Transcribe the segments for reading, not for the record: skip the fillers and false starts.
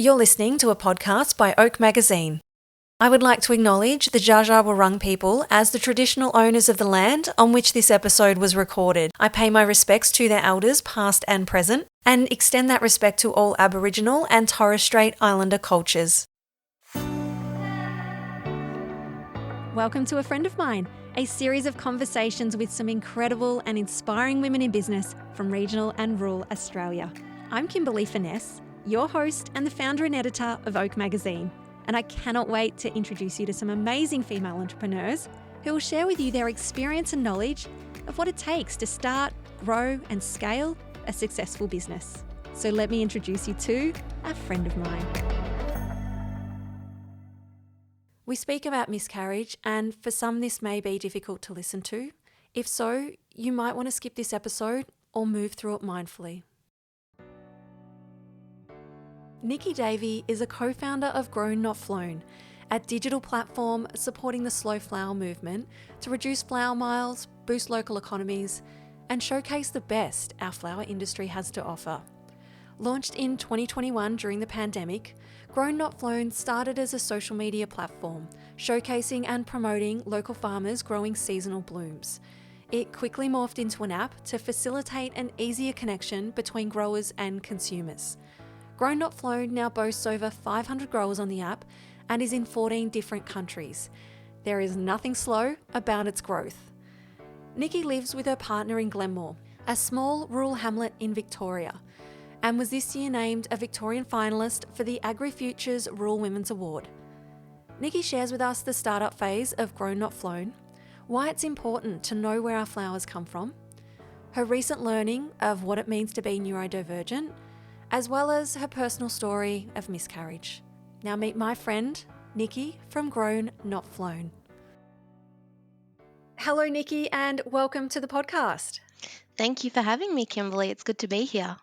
You're listening to a podcast by Oak Magazine. I would like to acknowledge the Dja Dja Wurrung people as the traditional owners of the land on which this episode was recorded. I pay my respects to their elders, past and present, and extend that respect to all Aboriginal and Torres Strait Islander cultures. Welcome to A Friend of Mine, a series of conversations with some incredible and inspiring women in business from regional and rural Australia. I'm Kimberley Furness, your host and the founder and editor of Oak Magazine, and I cannot wait to introduce you to some amazing female entrepreneurs who will share with you their experience and knowledge of what it takes to start, grow and scale a successful business. So let me introduce you to a friend of mine. We speak about miscarriage, and for some this may be difficult to listen to. If so, you might want to skip this episode or move through it mindfully. Nikki Davey is a co-founder of Grown Not Flown, a digital platform supporting the slow flower movement to reduce flower miles, boost local economies, and showcase the best our flower industry has to offer. Launched in 2021 during the pandemic, Grown Not Flown started as a social media platform, showcasing and promoting local farmers growing seasonal blooms. It quickly morphed into an app to facilitate an easier connection between growers and consumers. Grown Not Flown now boasts over 500 growers on the app and is in 14 different countries. There is nothing slow about its growth. Nikki lives with her partner in Glenmore, a small rural hamlet in Victoria, and was this year named a Victorian finalist for the AgriFutures Rural Women's Award. Nikki shares with us the startup phase of Grown Not Flown, why it's important to know where our flowers come from, her recent learning of what it means to be neurodivergent, as well as her personal story of miscarriage. Now meet my friend, Nikki from Grown Not Flown. Hello, Nikki, and welcome to the podcast. Thank you for having me, Kimberley. It's good to be here.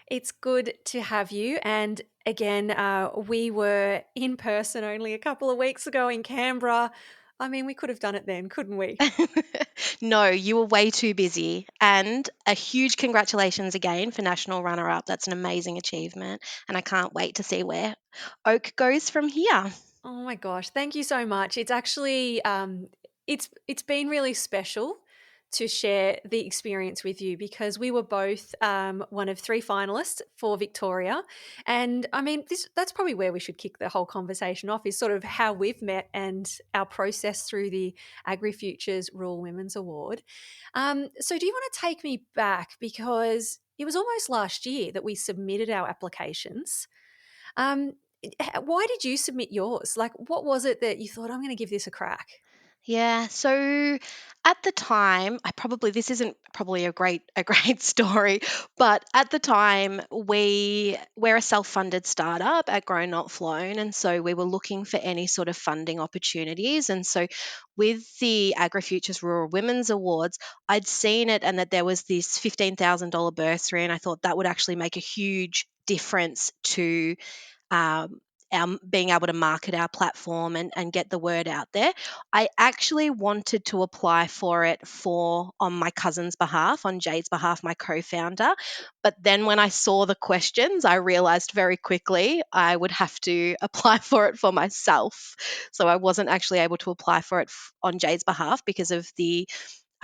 It's good to have you. And again, we were in person only a couple of weeks ago in Canberra. I mean, we could have done it then, couldn't we? No, you were way too busy. And a huge congratulations again for National Runner-Up. That's an amazing achievement. And I can't wait to see where Oak goes from here. Oh my gosh, thank you so much. It's actually, it's been really special to share the experience with you because we were both one of 3 finalists for Victoria. And I mean, that's probably where we should kick the whole conversation off, is sort of how we've met and our process through the AgriFutures Rural Women's Award. So do you want to take me back, because it was almost last year that we submitted our applications. Um, why did you submit yours? Like, what was it that you thought, I'm going to give this a crack? Yeah, so at the time, this isn't probably a great story, but at the time we're a self-funded startup at Grown Not Flown, and so we were looking for any sort of funding opportunities. And so with the AgriFutures Rural Women's Awards, I'd seen it and that there was this $15,000 bursary, and I thought that would actually make a huge difference to um, our being able to market our platform and get the word out there. I actually wanted to apply for it on my cousin's behalf, on Jade's behalf, my co-founder. But then when I saw the questions, I realized very quickly I would have to apply for it for myself. So I wasn't actually able to apply for it on Jade's behalf because of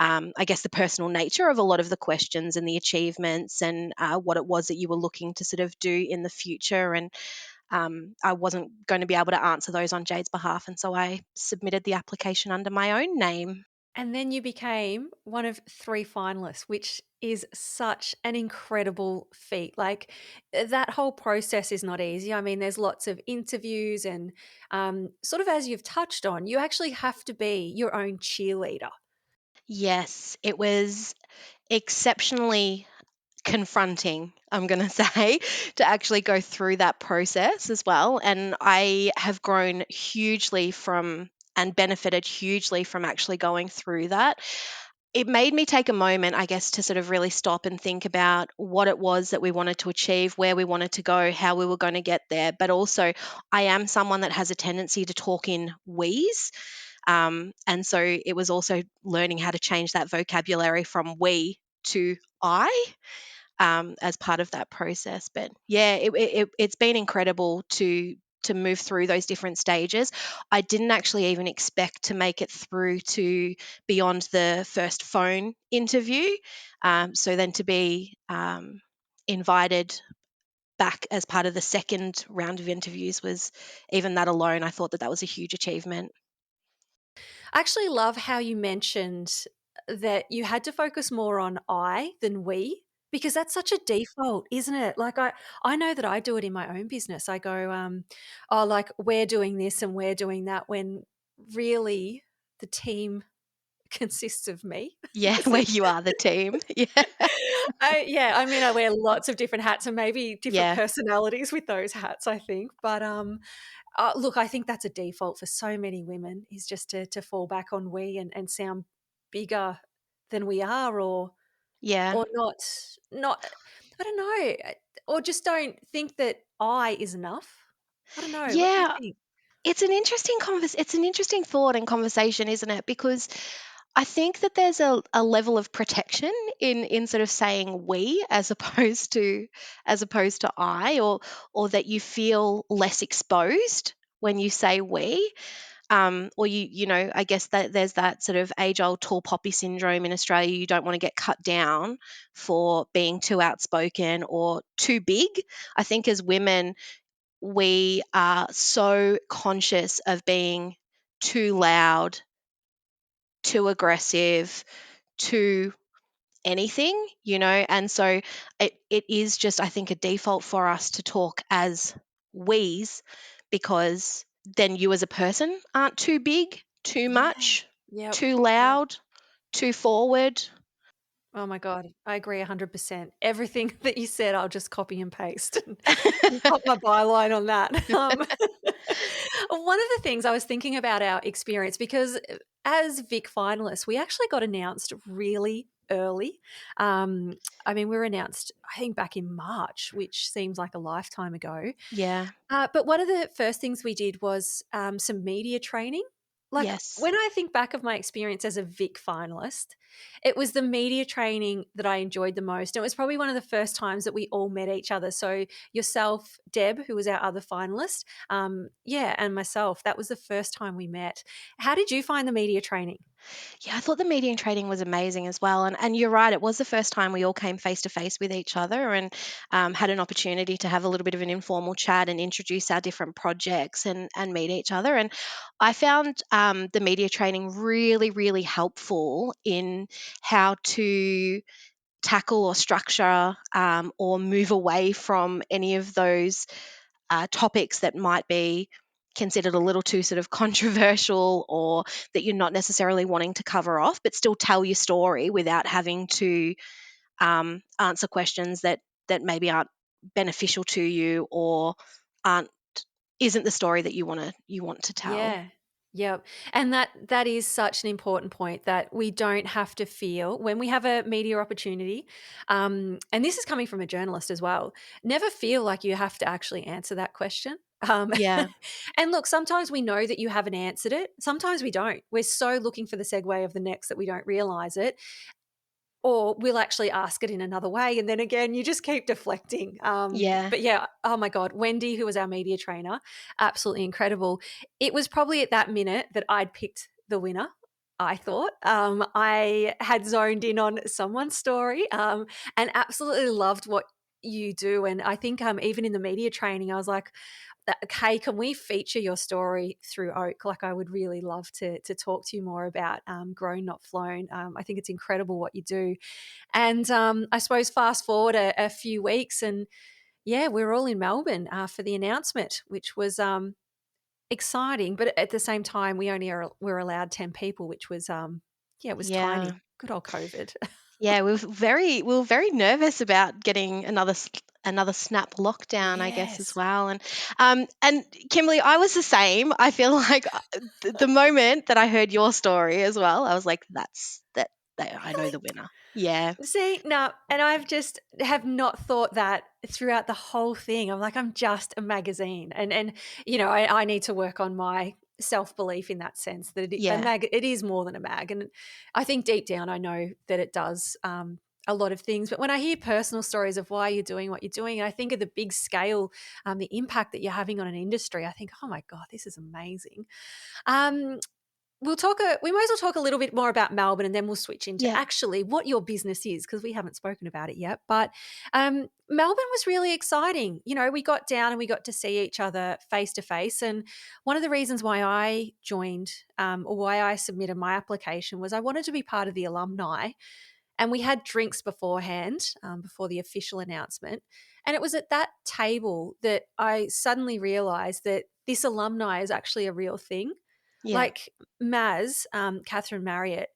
I guess the personal nature of a lot of the questions and the achievements and what it was that you were looking to sort of do in the future. And I wasn't going to be able to answer those on Jade's behalf. And so I submitted the application under my own name. And then you became one of 3 finalists, which is such an incredible feat. Like, that whole process is not easy. I mean, there's lots of interviews and sort of, as you've touched on, you actually have to be your own cheerleader. Yes, it was exceptionally confronting, I'm going to say, to actually go through that process as well. And I have grown hugely from and benefited hugely from actually going through that. It made me take a moment, I guess, to sort of really stop and think about what it was that we wanted to achieve, where we wanted to go, how we were going to get there. But also, I am someone that has a tendency to talk in we's. And so it was also learning how to change that vocabulary from we to I. as part of that process. But yeah, it's been incredible to move through those different stages. I didn't actually even expect to make it through to beyond the first phone interview. So then to be invited back as part of the second round of interviews was, even that alone, I thought that that was a huge achievement. I actually love how you mentioned that you had to focus more on I than we, because that's such a default, isn't it? Like I know that I do it in my own business. I go, oh, like we're doing this and we're doing that, when really the team consists of me. Yeah, where you are the team. Yeah. Yeah, I mean, I wear lots of different hats and maybe different Yeah. personalities with those hats, I think. But look, I think that's a default for so many women, is just to fall back on we and sound bigger than we are, Yeah. or not. I don't know, or just don't think that I is enough. I don't know. What do you Yeah. think? It's an interesting thought and conversation, isn't it? Because I think that there's a level of protection in sort of saying we as opposed to I, or that you feel less exposed when you say we. Or you know, I guess that there's that sort of age old tall poppy syndrome in Australia. You don't want to get cut down for being too outspoken or too big. I think as women, we are so conscious of being too loud, too aggressive, too anything, you know, and so it is just, I think, a default for us to talk as we's, because then you as a person aren't too big, too Yeah. much, Yep. too Yep. loud, too forward. Oh my God, I agree 100%. Everything that you said, I'll just copy and paste and pop my byline on that. One of the things I was thinking about our experience, because as Vic finalists, we actually got announced really early. Um, I mean, we were announced, I think, back in March, which seems like a lifetime ago. Yeah. But one of the first things we did was some media training. Like Yes. when I think back of my experience as a Vic finalist, it was the media training that I enjoyed the most. It was probably one of the first times that we all met each other. So yourself, Deb, who was our other finalist, yeah, and myself, that was the first time we met. How did you find the media training? Yeah, I thought the meeting training was amazing as well. And you're right, it was the first time we all came face to face with each other, and had an opportunity to have a little bit of an informal chat and introduce our different projects and meet each other. And I found the media training really, really helpful in how to tackle or structure, or move away from any of those topics that might be considered a little too sort of controversial, or that you're not necessarily wanting to cover off, but still tell your story without having to answer questions that maybe aren't beneficial to you, or aren't isn't the story that you want to tell. Yeah. Yep. And that is such an important point, that we don't have to feel when we have a media opportunity, and this is coming from a journalist as well, never feel like you have to actually answer that question. Yeah, And look, sometimes we know that you haven't answered it. Sometimes we don't. We're so looking for the segue of the next that we don't realize it, or we'll actually ask it in another way, and then again, you just keep deflecting. yeah, But yeah, oh my God, Wendy, who was our media trainer, absolutely incredible. It was probably at that minute that I'd picked the winner. I thought I had zoned in on someone's story, and absolutely loved what you do. And I think even in the media training, I was like, "Hey, can we feature your story through Oak? Like, I would really love to talk to you more about Grown Not Flown. I think it's incredible what you do." And I suppose fast forward a few weeks, and yeah, we were all in Melbourne for the announcement, which was exciting. But at the same time, were allowed 10 people, which was yeah, it was yeah. tiny. Good old COVID. Yeah, we were very nervous about getting another snap lockdown, I guess, as Yes. well. And Kimberly, I was the same. I feel like the moment that I heard your story as well, I was like, I know Really? the winner. Yeah, See, no, and I've just have not thought that throughout the whole thing. I'm like, I'm just a magazine, and you know, I need to work on my self belief in that sense, that yeah, it is more than a mag, and I think deep down I know that it does a lot of things. But when I hear personal stories of why you're doing what you're doing, and I think of the big scale, the impact that you're having on an industry, I think, oh my God, this is amazing. Um, we might as well talk a little bit more about Melbourne, and then we'll switch into Yeah. actually what your business is, because we haven't spoken about it yet. But Melbourne was really exciting. You know, we got down and we got to see each other face to face. And one of the reasons why I joined, or why I submitted my application, was I wanted to be part of the alumni. And we had drinks beforehand, before the official announcement. And it was at that table that I suddenly realized that this alumni is actually a real thing. Yeah. Like Maz, Catherine Marriott,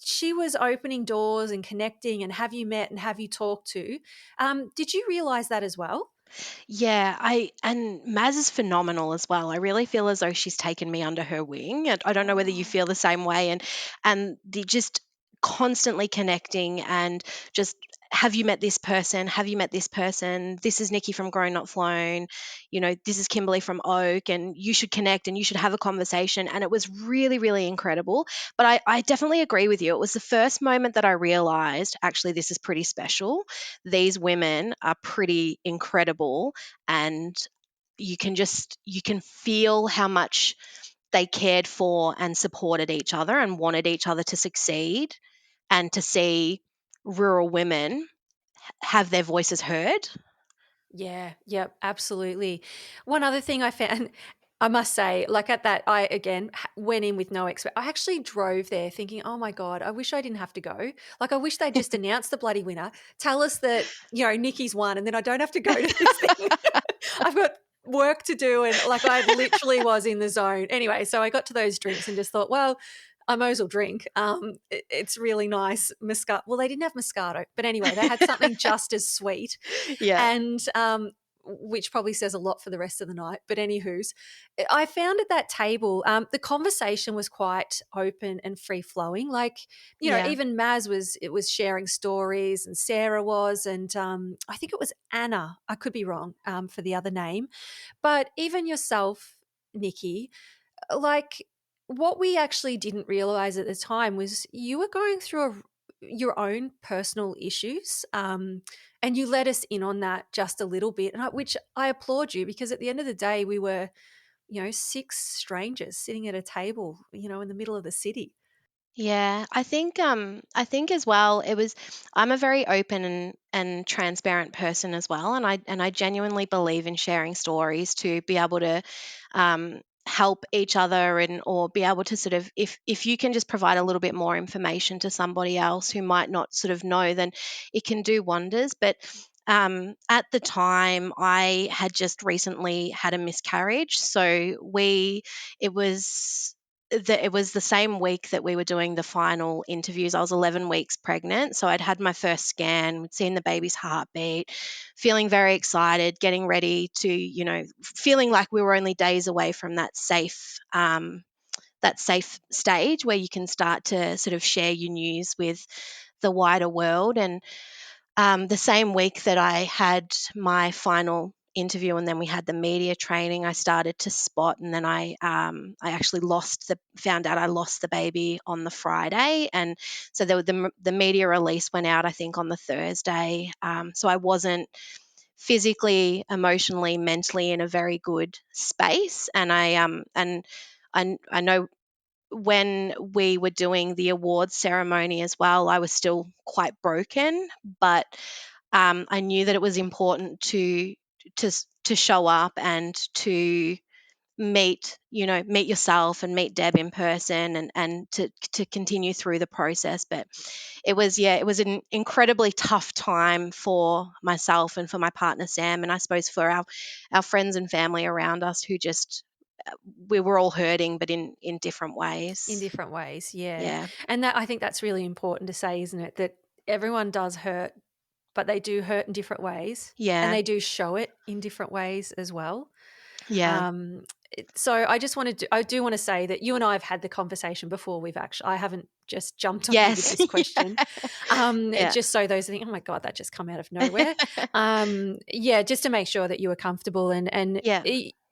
she was opening doors and connecting and have you met and have you talked to. Did you realize that as well? Yeah, and Maz is phenomenal as well. I really feel as though she's taken me under her wing. And I don't know whether you Oh, feel the same way. And the just constantly connecting and just, have you met this person? Have you met this person? This is Nikki from Grown Not Flown. This is Kimberley from Oak, and you should connect and you should have a conversation. And it was really, really incredible. But I definitely agree with you. It was the first moment that I realized, actually, this is pretty special. These women are pretty incredible, and you can feel how much they cared for and supported each other and wanted each other to succeed, and to see rural women have their voices heard. yeah, yep, absolutely. One other thing I found, I must say, like at that, I again went in with no expect. I actually drove there thinking, oh my God, I wish I didn't have to go. Like, I wish they'd just announce the bloody winner, tell us that, Nikki's won, and then I don't have to go to this thing. I've got work to do. And like, I literally was in the zone. Anyway, so I got to those drinks and just thought, well, I might as well drink. It's really nice. Well, they didn't have Moscato, but anyway, they had something just as sweet. Yeah. And which probably says a lot for the rest of the night. But anywho's, I found at that table, the conversation was quite open and free flowing. Like, Yeah. even Maz was sharing stories, and Sarah was, and I think it was Anna. I could be wrong, for the other name, but even yourself, Nikki, like, what we actually didn't realize at the time was you were going through your own personal issues, and you let us in on that just a little bit, and which I applaud you, because at the end of the day we were, six strangers sitting at a table, in the middle of the city. Yeah, I think as well, I'm a very open and transparent person as well, and I genuinely believe in sharing stories to be able to help each other, and or be able to sort of, if you can just provide a little bit more information to somebody else who might not sort of know, then it can do wonders. But at the time, I had just recently had a miscarriage, so it was it was the same week that we were doing the final interviews. I was 11 weeks pregnant. So I'd had my first scan, seen the baby's heartbeat, feeling very excited, getting ready to, feeling like we were only days away from that safe stage where you can start to sort of share your news with the wider world. And the same week that I had my final interview, and then we had the media training, I started to spot, and then I actually found out I lost the baby on the Friday. And so the media release went out, I think, on the Thursday. So I wasn't physically, emotionally, mentally in a very good space. And I know when we were doing the awards ceremony as well, I was still quite broken, but I knew that it was important to show up and to meet yourself and meet Deb in person, and to continue through the process. But it was an incredibly tough time for myself and for my partner Sam, and I suppose for our friends and family around us, who just, we were all hurting, but in different In ways. different ways, yeah. Yeah. And that, I think that's really important to say, isn't it? That everyone does hurt, but they do hurt in different ways, and Yeah. they do show it in different ways as well. Yeah. So I do want to say that you and I have had the conversation before. I haven't just jumped on you with Yes. this question. Yeah. Just so those think, oh my God, that just come out of nowhere. Yeah, just to make sure that you were comfortable, and Yeah.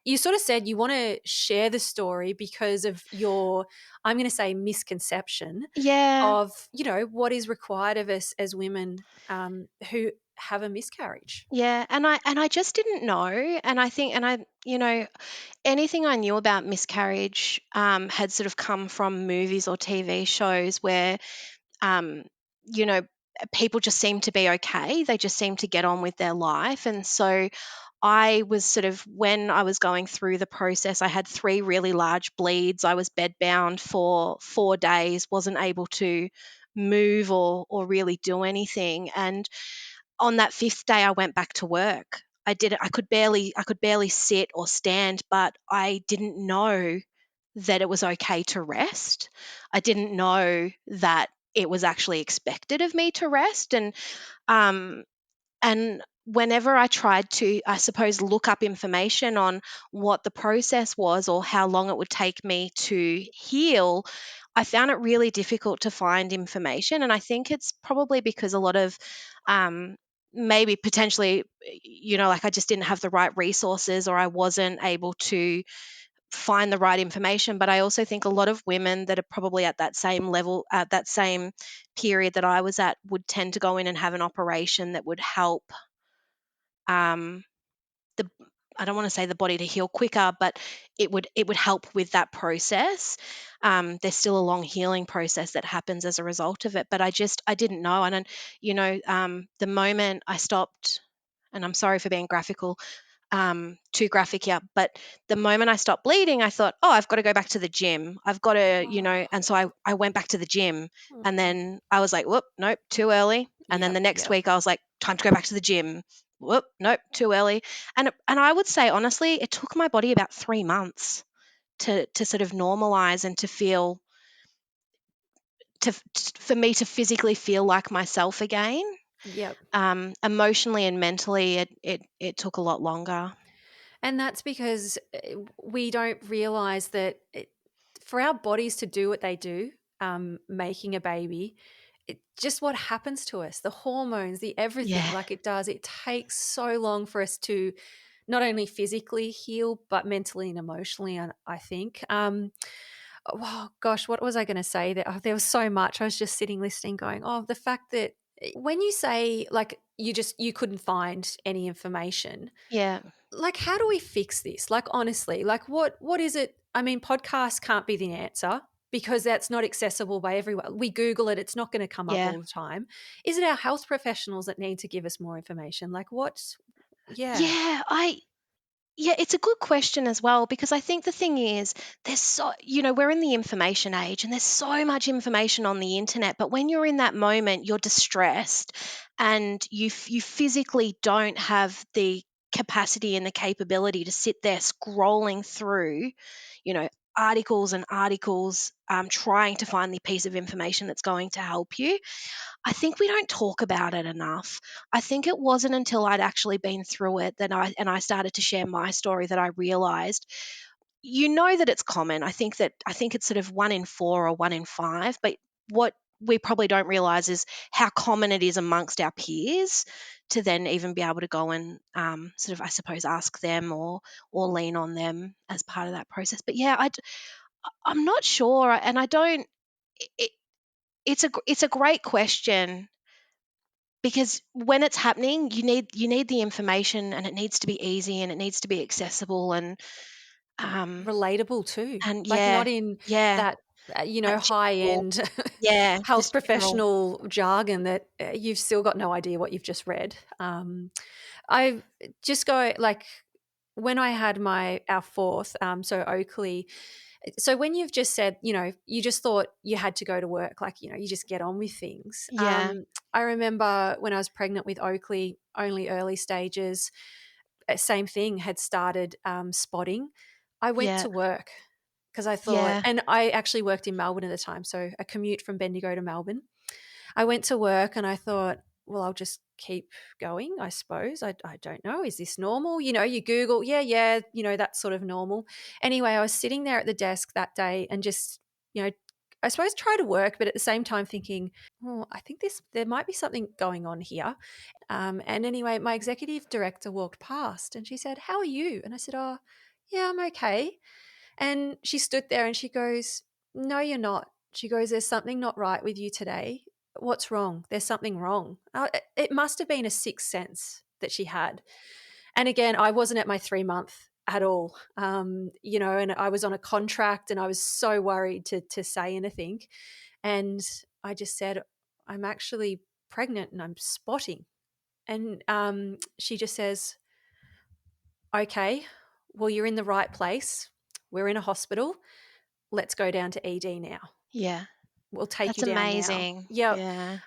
you sort of said you want to share the story because of your, I'm going to say, misconception Yeah. of, what is required of us as women who have a miscarriage. Yeah, and I just didn't know, and I think, and I, anything I knew about miscarriage had sort of come from movies or TV shows where, um, you know, people just seem to be okay. They just seem to get on with their life, and so I was sort of, when I was going through the process, I had 3 really large bleeds. I was bedbound for 4 days, wasn't able to move or really do anything, and on that 5th day I went back to work. I did it. I could barely sit or stand, but I didn't know that it was okay to rest. I didn't know that it was actually expected of me to rest, um and whenever I tried to, I suppose, look up information on what the process was or how long it would take me to heal, I found it really difficult to find information. And I think it's probably because a lot of, um, maybe potentially, like I just didn't have the right resources or I wasn't able to find the right information. But I also think a lot of women that are probably at that same level, at that same period that I was at, would tend to go in and have an operation that would help, um, the I don't want to say the body to heal quicker, but it would help with that process. There's still a long healing process that happens as a result of it, but I didn't know, and then, the moment I stopped, and I'm sorry for being graphical, too graphic here, but the moment I stopped bleeding, I thought, oh, I've got to go back to the gym. I've got to, Oh. and so I went back to the gym, and Mm. then I was like, whoop, nope, too early. And then Yep, the next yep. week I was like, time to go back to the gym. Whoop, nope, too early. And I would say honestly, it took my body about 3 months to sort of normalize and to feel, for me to physically feel like myself again. Yep. Emotionally and mentally, it took a lot longer. And that's because we don't realize that for our bodies to do what they do, making a baby, just what happens to us, the hormones, the everything, Yeah. like it does, it takes so long for us to not only physically heal, but mentally and emotionally, and I think. Oh gosh, what was I going to say? There was so much. I was just sitting listening, going, "Oh, the fact that when you say like you couldn't find any information, Yeah. like how do we fix this? Like honestly, like what is it? I mean, podcasts can't be the answer because that's not accessible by everyone. We Google it, it's not going to come up Yeah. all the time. Is it our health professionals that need to give us more information? Like what? Yeah, Yeah, it's a good question as well, because I think the thing is, we're in the information age and there's so much information on the internet, but when you're in that moment, you're distressed and you physically don't have the capacity and the capability to sit there scrolling through, you know, articles and articles, trying to find the piece of information that's going to help you. I think we don't talk about it enough. I think it wasn't until I'd actually been through it that I started to share my story that I realized, that it's common. I think it's sort of 1 in 4 or 1 in 5, but what we probably don't realize is how common it is amongst our peers to then even be able to go and, sort of, I suppose, ask them or lean on them as part of that process. But yeah, I'm not sure, and I don't. It, it's a great question, because when it's happening, you need the information, and it needs to be easy and it needs to be accessible, um relatable too. and Like yeah, not in yeah, that that high general, end yeah, health just general. professional jargon that you've still got no idea what you've just read. I just go like when I had our fourth, so Oakley. So when you've just said, you just thought you had to go to work, like you just get on with things. Yeah, I remember when I was pregnant with Oakley, only early stages. Same thing, had started spotting. I went yeah, to work because I thought, yeah, and I actually worked in Melbourne at the time, so a commute from Bendigo to Melbourne. I went to work and I thought, well, I'll just keep going, I suppose. I don't know. Is this normal? You Google, yeah, that's sort of normal. Anyway, I was sitting there at the desk that day and just, I suppose try to work, but at the same time thinking, oh, I think there might be something going on here. And anyway, my executive director walked past and she said, how are you? And I said, oh, yeah, I'm okay. And she stood there and she goes, no, you're not. She goes, there's something not right with you today. What's wrong? There's something wrong. It must have been a sixth sense that she had. And again, I wasn't at my 3 month at all, and I was on a contract and I was so worried to say anything. And I just said, I'm actually pregnant and I'm spotting. And she just says, okay, well, you're in the right place. We're in a hospital. Let's go down to ED now. Yeah. We'll take That's you down now. amazing. Yep. Yeah.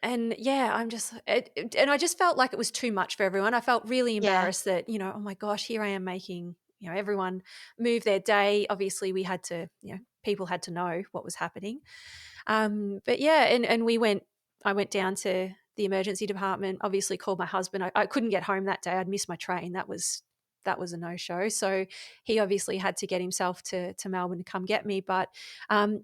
And yeah, and I just felt like it was too much for everyone. I felt really Yeah. embarrassed that, oh my gosh, here I am making, everyone move their day. Obviously we had to, people had to know what was happening. But yeah, and I went down to the emergency department, obviously called my husband. I couldn't get home that day. I'd missed my train. That was a no-show. So he obviously had to get himself to Melbourne to come get me. But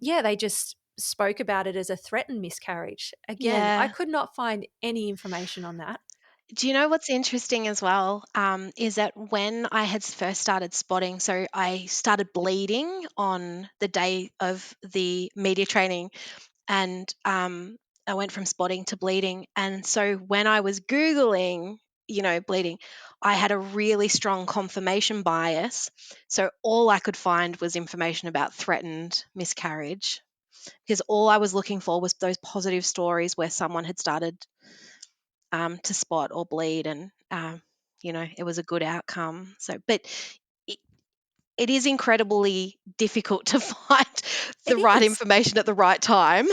yeah, they just spoke about it as a threatened miscarriage. Again, I Yeah. could not find any information on that. Do you know what's interesting as well? Is that when I had first started spotting, so I started bleeding on the day of the media training, and I went from spotting to bleeding. And so when I was Googling, bleeding, I had a really strong confirmation bias. So all I could find was information about threatened miscarriage, because all I was looking for was those positive stories where someone had started to spot or bleed, and it was a good outcome. So, but it, it is incredibly difficult to find the It right is. information at the right time.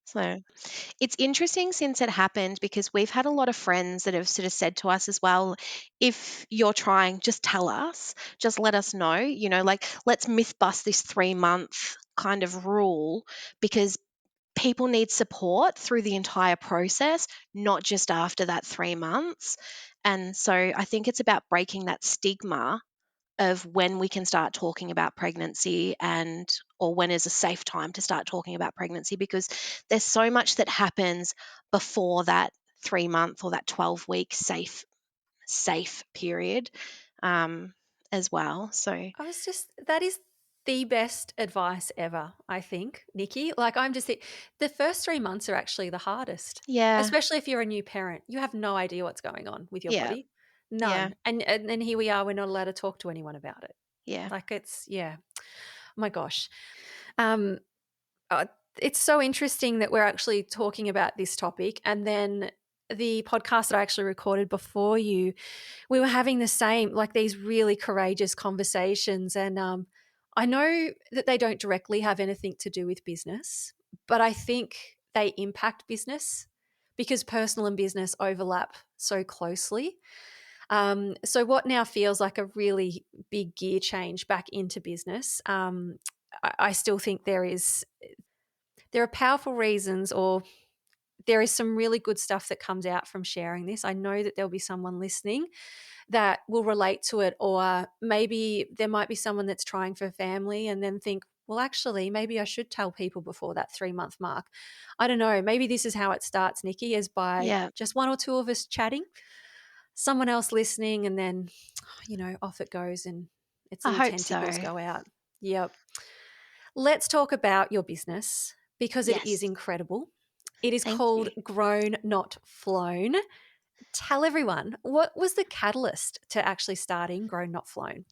So it's interesting since it happened, because we've had a lot of friends that have sort of said to us as well, if you're trying, just tell us, just let us know, like, let's myth bust this 3 month kind of rule, because people need support through the entire process, not just after that 3 months. And so I think it's about breaking that stigma of when we can start talking about pregnancy, and or when is a safe time to start talking about pregnancy, because there's so much that happens before that 3 month or that 12-week safe period, um, as well. So That is the best advice ever, I think, Nikki. Like, the first 3 months are actually the hardest, yeah, especially if you're a new parent. You have no idea what's going on with your yeah, body. yeah, None. And then here we are, we're not allowed to talk to anyone about it. yeah. Like, yeah. Oh my gosh. Um, uh, it's so interesting that we're actually talking about this topic. And then the podcast that I actually recorded before you, we were having the same, like, these really courageous conversations. And I know that they don't directly have anything to do with business, but I think they impact business because personal and business overlap so closely. So what now feels like a really big gear change back into business, I still think there are powerful reasons, or there is some really good stuff that comes out from sharing this. I know that there'll be someone listening that will relate to it, or maybe there might be someone that's trying for family and then think, well, actually, maybe I should tell people before that 3 month mark. I don't know. Maybe this is how it starts, Nikki, is by Yeah, just one or two of us chatting, someone else listening, and then, off it goes and its I little hope so. tentacles go out. Yep. Let's talk about your business because it is Yes, incredible. It is thank called you. Grown Not Flown. Tell everyone, what was the catalyst to actually starting Grown Not Flown?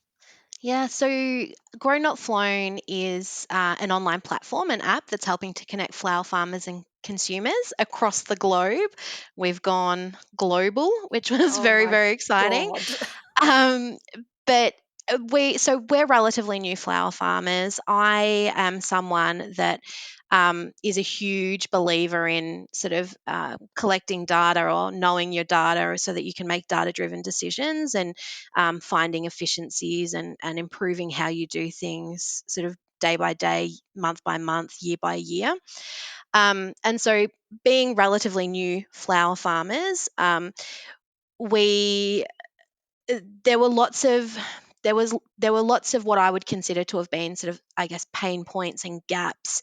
Yeah, so Grow Not Flown is an online platform, an app that's helping to connect flower farmers and consumers across the globe. We've gone global, which was Oh very, my very exciting. God. Um, but we're relatively new flower farmers. I am someone that is a huge believer in sort of collecting data or knowing your data so that you can make data driven decisions, and finding efficiencies, and improving how you do things sort of day by day, month by month, year by year. And so, being relatively new flower farmers, we there were lots of there were lots of what I would consider to have been sort of, I guess, pain points and gaps,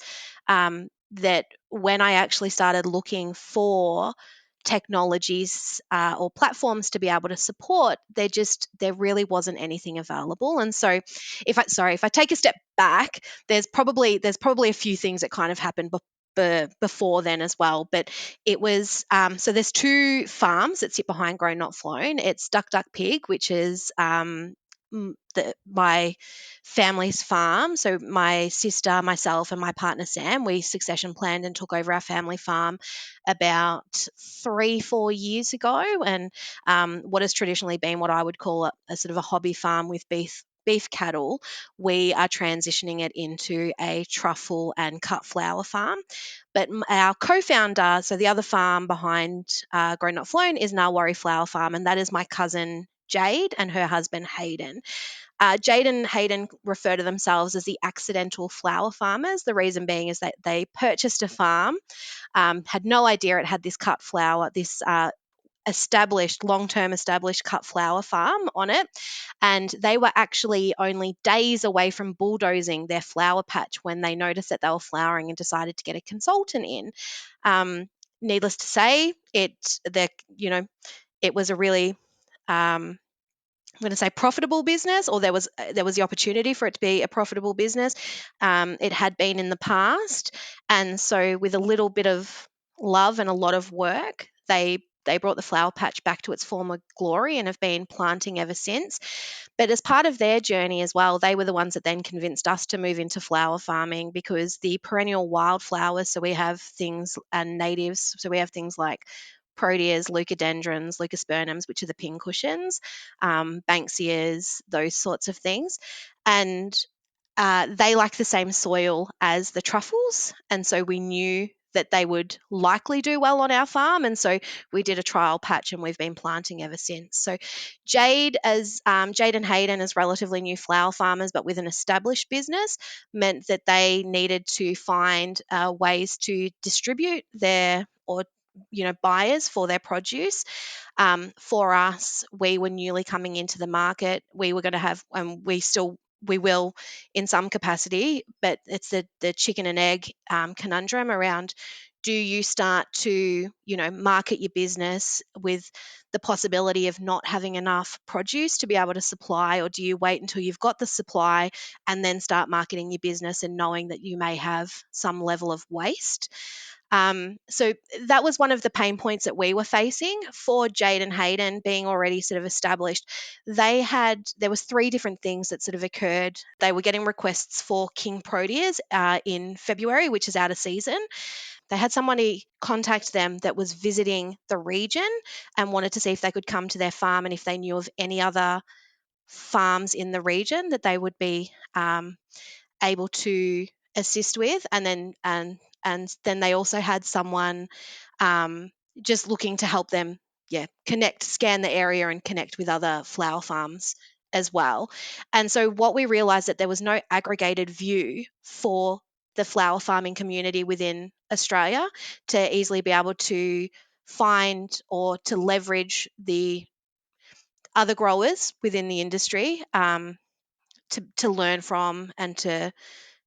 that when I actually started looking for technologies or platforms to be able to support, there really wasn't anything available. And so if I take a step back, there's probably a few things that kind of happened before then as well. But it was so there's two farms that sit behind Grown Not Flown. It's Duck Duck Pig, which is my family's farm. So my sister, myself, and my partner Sam, we succession planned and took over our family farm about 3-4 years ago, and what has traditionally been what I would call a sort of a hobby farm with beef cattle, we are transitioning it into a truffle and cut flower farm. But our co-founder, so the other farm behind Grown Not Flown, is Narwarri Flower Farm, and that is my cousin Jade and her husband Hayden. Jade and Hayden refer to themselves as the accidental flower farmers. The reason being is that they purchased a farm, had no idea it had this cut flower, this long-term established cut flower farm on it, and they were actually only days away from bulldozing their flower patch when they noticed that they were flowering and decided to get a consultant in. Needless to say, it was a really I'm going to say profitable business, or there was the opportunity for it to be a profitable business. It had been in the past, and so with a little bit of love and a lot of work, they brought the flower patch back to its former glory and have been planting ever since. But as part of their journey as well, they were the ones that then convinced us to move into flower farming, because the perennial wildflowers, so we have things and natives, so we have things like proteas, leucadendrons, leucospermums, which are the pincushions, banksias, those sorts of things. And they like the same soil as the truffles. And so we knew that they would likely do well on our farm. And so we did a trial patch and we've been planting ever since. So Jade and Hayden, as relatively new flower farmers, but with an established business, meant that they needed to find ways to distribute their, or buyers for their produce. For us, we were newly coming into the market. We were going to have, and we will in some capacity, but it's the chicken and egg conundrum around, do you start to market your business with the possibility of not having enough produce to be able to supply, or do you wait until you've got the supply and then start marketing your business and knowing that you may have some level of waste? So that was one of the pain points that we were facing. For Jade and Hayden, being already sort of established, there was 3 different things that sort of occurred. They were getting requests for king proteas in February, which is out of season. They had somebody contact them that was visiting the region and wanted to see if they could come to their farm and if they knew of any other farms in the region that they would be able to assist with. And then they also had someone just looking to help them scan the area and connect with other flower farms as well. And so what we realized, that there was no aggregated view for the flower farming community within Australia to easily be able to find or to leverage the other growers within the industry, to learn from, and to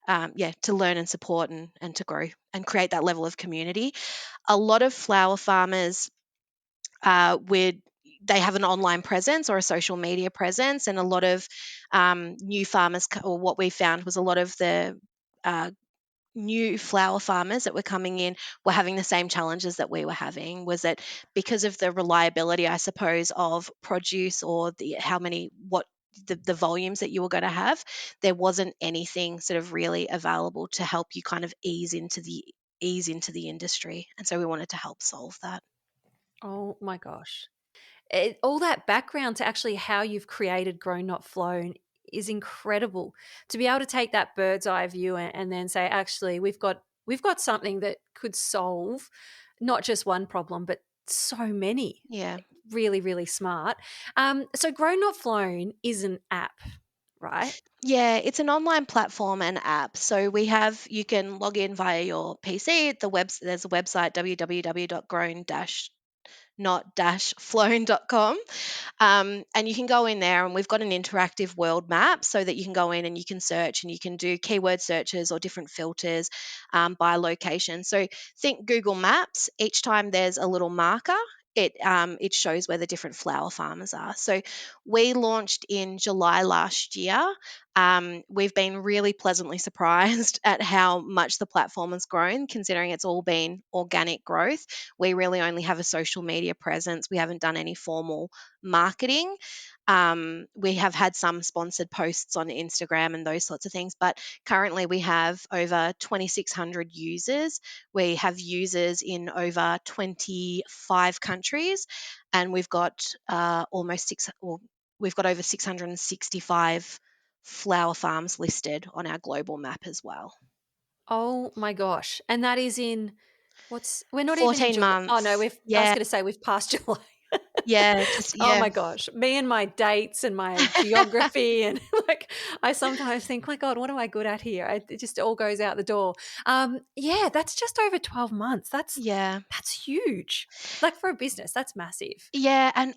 learn and support and to grow and create that level of community. A lot of flower farmers they have an online presence or a social media presence, and a lot of new farmers, or what we found was a lot of the new flower farmers that were coming in were having the same challenges that we were having. Was that because of the reliability, I suppose, of produce, or the volumes that you were going to have, there wasn't anything sort of really available to help you kind of ease into the industry. And so we wanted to help solve that. Oh my gosh. All that background to actually how you've created Grown Not Flown is incredible. To be able to take that bird's eye view and then say, actually, we've got something that could solve not just one problem, but so many. Yeah. Really, really smart. So Grown Not Flown is an app, right? Yeah, it's an online platform and app. So you can log in via your PC. There's a website, www.grown not-flown.com. And you can go in there, and we've got an interactive world map so that you can go in and you can search and you can do keyword searches or different filters by location. So think Google Maps. Each time there's a little marker, it shows where the different flower farmers are. So we launched in July last year. We've been really pleasantly surprised at how much the platform has grown, considering it's all been organic growth. We really only have a social media presence. We haven't done any formal marketing. We have had some sponsored posts on Instagram and those sorts of things, but currently we have over 2,600 users. We have users in over 25 countries, and we've got we've got over 665 flower farms listed on our global map as well. Oh my gosh. And that is in we're not even in 14 July. Oh no, months. I was Yeah, going to say we've passed July. yeah, just Oh yeah. my gosh. Me and my dates and my geography and like I sometimes think, my God, what am I good at here? It just all goes out the door. Yeah, that's just over 12 months. Yeah. That's huge. Like for a business, that's massive. Yeah, and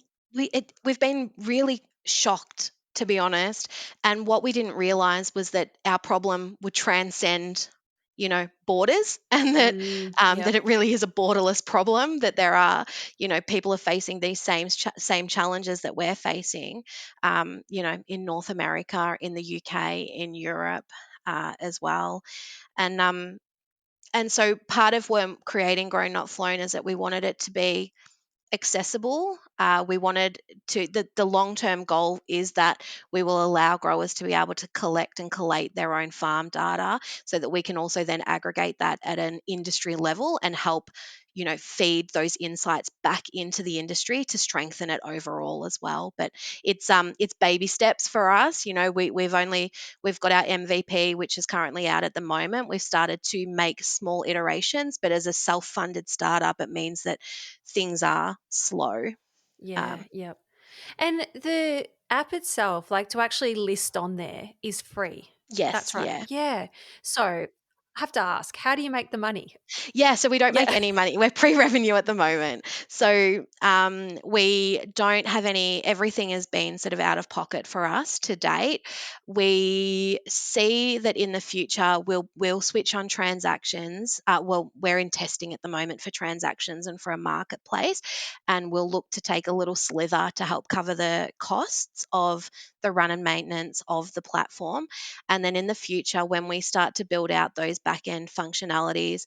we've been really shocked, to be honest. And what we didn't realize was that our problem would transcend, borders, and that Yep. it really is a borderless problem. That there are, people are facing these same challenges that we're facing, in North America, in the UK, in Europe, as well. And so part of when creating Grown Not Flown is that we wanted it to be accessible. We wanted the long term goal is that we will allow growers to be able to collect and collate their own farm data so that we can also then aggregate that at an industry level and help, feed those insights back into the industry to strengthen it overall as well. But it's baby steps for us. We've got our MVP, which is currently out at the moment. We've started to make small iterations, but as a self-funded startup, it means that things are slow. Yeah. Um, Yep. And the app itself, like to actually list on there, is free. yes, That's right. yeah. Yeah. So I have to ask, how do you make the money? Yeah, so we don't make Yeah. any money. We're pre-revenue at the moment. So we don't have any, everything has been sort of out of pocket for us to date. We see that in the future we'll switch on transactions. Well, we're in testing at the moment for transactions and for a marketplace, and we'll look to take a little slither to help cover the costs of the run and maintenance of the platform. And then in the future, when we start to build out those back end functionalities,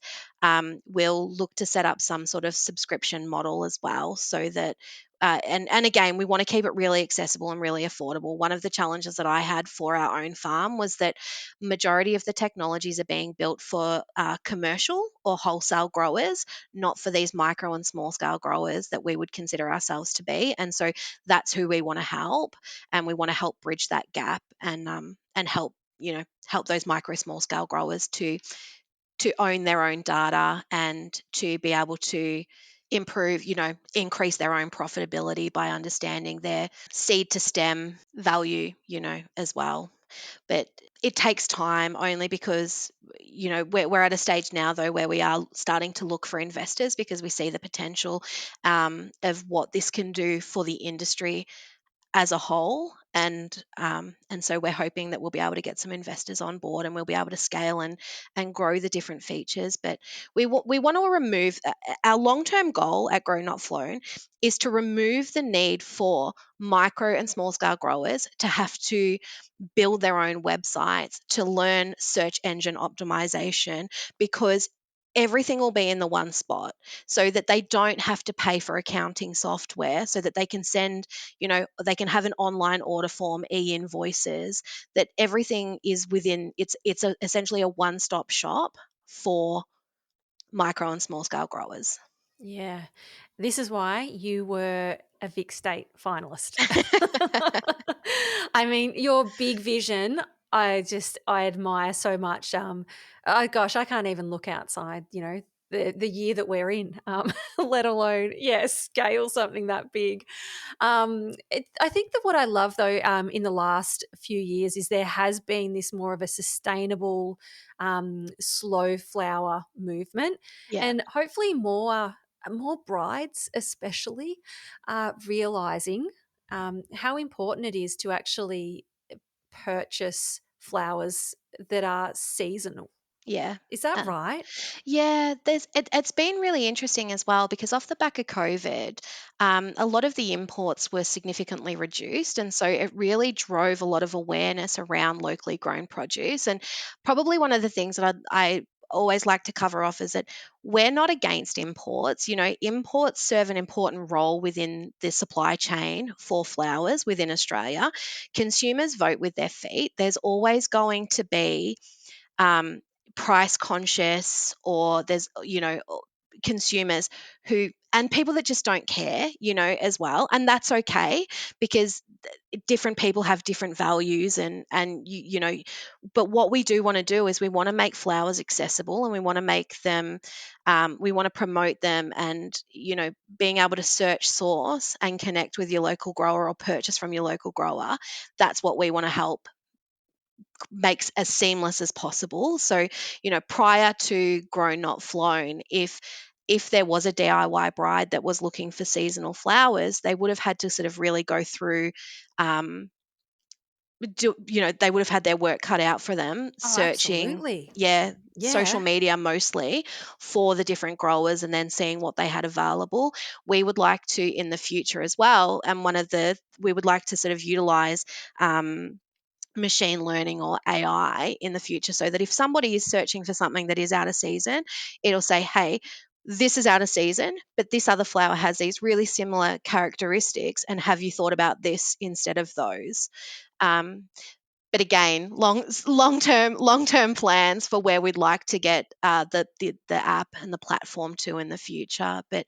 we'll look to set up some sort of subscription model as well, so that and again, we want to keep it really accessible and really affordable. One of the challenges that I had for our own farm was that majority of the technologies are being built for commercial or wholesale growers, not for these micro and small scale growers that we would consider ourselves to be. And so that's who we want to help, and we want to help bridge that gap and help those micro small scale growers to own their own data and to be able to improve, increase their own profitability by understanding their seed to stem value, as well. But it takes time, only because, we're at a stage now though where we are starting to look for investors because we see the potential of what this can do for the industry as a whole. And so we're hoping that we'll be able to get some investors on board, and we'll be able to scale and grow the different features. But we want to remove our long-term goal at Grow Not Flown is to remove the need for micro and small scale growers to have to build their own websites to learn search engine optimization, because everything will be in the one spot, so that they don't have to pay for accounting software, so that they can send, they can have an online order form, e-invoices, that everything is within, essentially a one-stop shop for micro and small scale growers. Yeah. This is why you were a Vic State finalist. I mean, your big vision, I admire so much. Oh gosh, I can't even look outside, the year that we're in, let alone, scale something that big. I think that what I love though, in the last few years is there has been this more of a sustainable, slow flower movement, Yeah. and hopefully more. more brides especially are realizing how important it is to actually purchase flowers that are seasonal. Yeah. Is that Uh, right? Yeah, it's been really interesting as well because off the back of COVID, a lot of the imports were significantly reduced, and so it really drove a lot of awareness around locally grown produce. And probably one of the things that I always like to cover off is that we're not against imports. You know, imports serve an important role within the supply chain for flowers within Australia. Consumers vote with their feet. There's always going to be um, price conscious, or there's consumers who, and people that just don't care, as well, and that's okay, because different people have different values, and but what we do want to do is we want to make flowers accessible, and we want to make them, we want to promote them, and being able to search source and connect with your local grower or purchase from your local grower, that's what we want to help makes as seamless as possible. So, prior to Grown Not Flown, if there was a DIY bride that was looking for seasonal flowers, they would have had to sort of really go through, um, they would have had their work cut out for them Oh, searching, absolutely. yeah, social Yeah. media mostly, for the different growers, and then seeing what they had available. We would like to in the future as well, and we would like to sort of utilize, machine learning or AI in the future, so that if somebody is searching for something that is out of season, it'll say, hey, this is out of season, but this other flower has these really similar characteristics. And have you thought about this instead of those? Um, but again, long term plans for where we'd like to get the app and the platform to in the future. But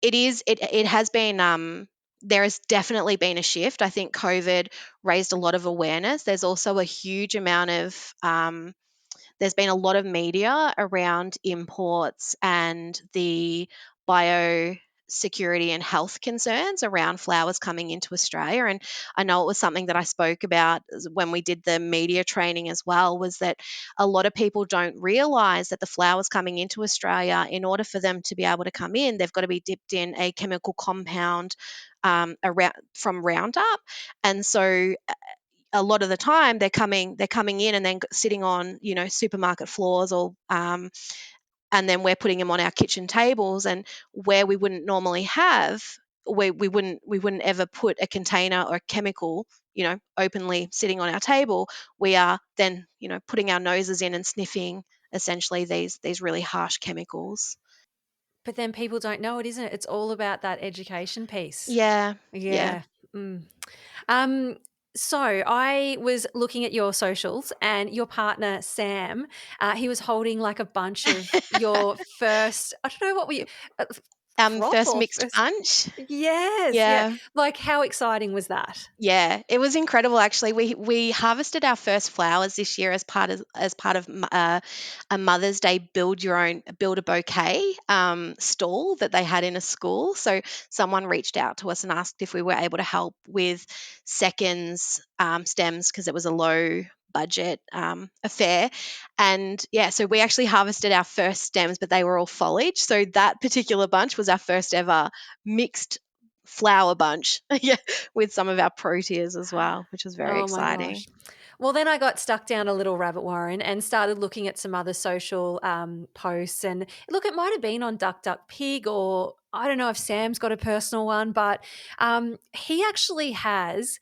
it has been, there has definitely been a shift. I think COVID raised a lot of awareness. There's also a huge amount of, there's been a lot of media around imports and the biosecurity and health concerns around flowers coming into Australia. And I know it was something that I spoke about when we did the media training as well, was that a lot of people don't realise that the flowers coming into Australia, in order for them to be able to come in, they've got to be dipped in a chemical compound, around from Roundup. And so a lot of the time they're coming in and then sitting on supermarket floors, or and then we're putting them on our kitchen tables, and where we wouldn't normally have, we wouldn't ever put a container or a chemical openly sitting on our table. We are then putting our noses in and sniffing essentially these really harsh chemicals. But then people don't know it, isn't it? It's all about that education piece. Yeah, yeah. Yeah. Mm. Um, so I was looking at your socials, and your partner Sam, he was holding like a bunch of your first. I don't know what we crop First or mixed first. bunch. Yes, yeah. Yeah. Like how exciting was that? Yeah, it was incredible actually. We harvested our first flowers this year as part of a Mother's Day build a bouquet stall that they had in a school. So someone reached out to us and asked if we were able to help with seconds, stems, because it was a low budget affair. And yeah, so we actually harvested our first stems, but they were all foliage. So that particular bunch was our first ever mixed flower bunch. Yeah, with some of our proteas as well, which was very Oh my exciting. gosh. Well, then I got stuck down a little rabbit warren and started looking at some other social posts. And look, it might have been on Duck Duck Pig, or I don't know if Sam's got a personal one, but he actually has.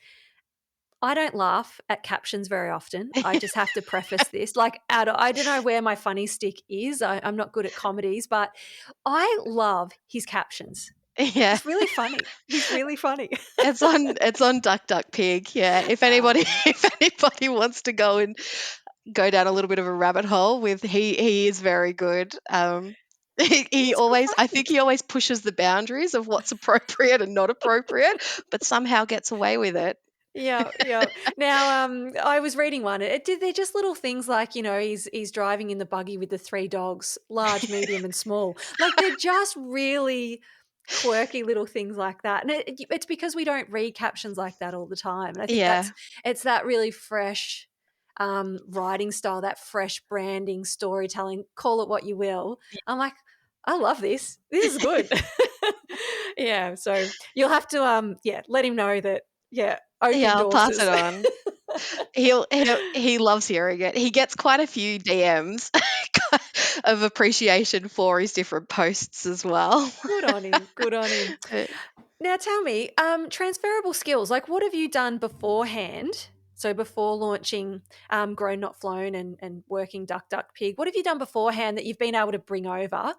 I don't laugh at captions very often. I just have to preface this. Like, I don't know where my funny stick is. I'm not good at comedies, but I love his captions. Yeah, He's really funny. He's really funny. it's on Duck Duck Pig. Yeah, if anybody Um, if anybody wants to go and go down a little bit of a rabbit hole with, he is very good. He he's always, I think great. he always pushes the boundaries of what's appropriate and not appropriate, but somehow gets away with it. Yeah, yeah. Now, I was reading one. They're just little things like, he's driving in the buggy with the three dogs, large, medium, and small. Like they're just really quirky little things like that. And it's because we don't read captions like that all the time. And I think Yeah, it's that really fresh writing style, that fresh branding, storytelling, call it what you will. I'm like, I love this. This is good. Yeah. So you'll have to let him know that, Yeah, open I'll pass doors. it on. He loves hearing it. He gets quite a few DMs of appreciation for his different posts as well. Good on him. Good on him. But Now tell me, transferable skills, like what have you done beforehand? So before launching Grown Not Flown and working Duck Duck Pig, what have you done beforehand that you've been able to bring over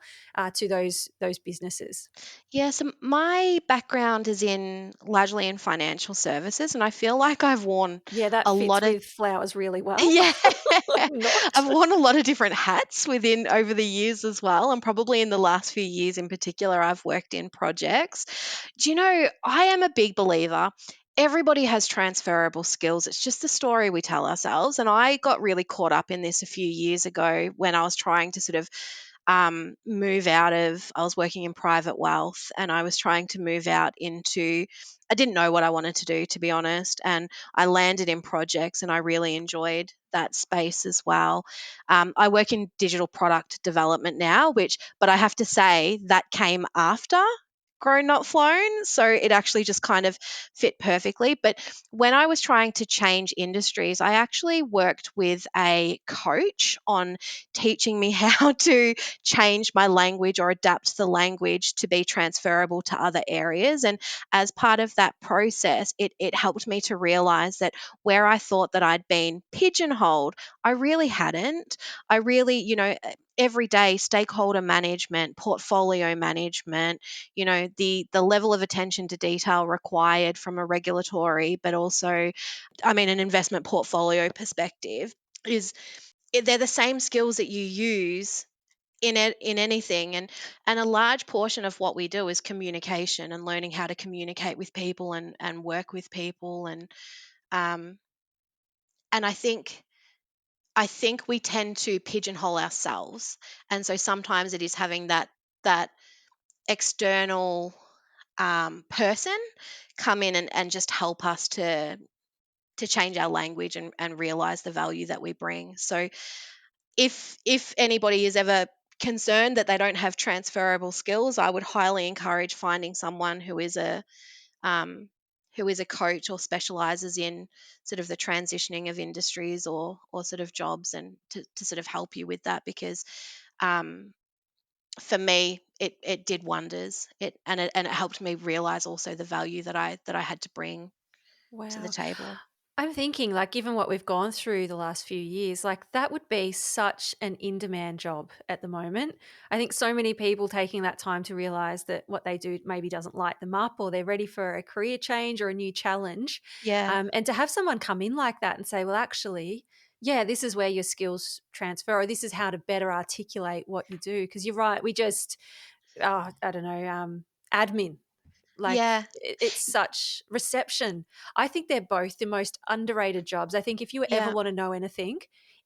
to those businesses? yeah, so my background is largely in financial services, and I feel like I've worn Yeah, that a fits lot of with flowers really well. yeah, Not. I've worn a lot of different hats within over the years as well, and probably in the last few years in particular, I've worked in projects. Do you know, I am a big believer. Everybody has transferable skills. It's just the story we tell ourselves. And I got really caught up in this a few years ago when I was trying to sort of move out of, I was working in private wealth and I was trying to move out into, I didn't know what I wanted to do, to be honest. And I landed in projects and I really enjoyed that space as well. I work in digital product development now, but I have to say that came after Grown Not Flown. So it actually just kind of fit perfectly. But when I was trying to change industries, I actually worked with a coach on teaching me how to change my language or adapt the language to be transferable to other areas. And as part of that process, it helped me to realize that where I thought that I'd been pigeonholed, I really hadn't. I really, every day stakeholder management, portfolio management, the level of attention to detail required from a regulatory, but also, I mean, an investment portfolio perspective is they're the same skills that you use in anything, and a large portion of what we do is communication and learning how to communicate with people and work with people um and I think we tend to pigeonhole ourselves, and so sometimes it is having that external person come in and just help us to change our language and realize the value that we bring. So if anybody is ever concerned that they don't have transferable skills, I would highly encourage finding someone um, who is a coach or specializes in sort of the transitioning of industries or sort of jobs, and to sort of help you with that, because um, for me it did wonders. It helped me realize also the value that I had to bring to the Wow. table. I'm thinking, like, given what we've gone through the last few years, like, that would be such an in demand job at the moment. I think so many people taking that time to realize that what they do maybe doesn't light them up, or they're ready for a career change or a new challenge. Yeah, And to have someone come in like that and say, well, actually, yeah, this is where your skills transfer, or this is how to better articulate what you do. Because you're right, we just, I don't know, admin. Like yeah, it's such reception. I think they're both the most underrated jobs. I think if you ever yeah, want to know anything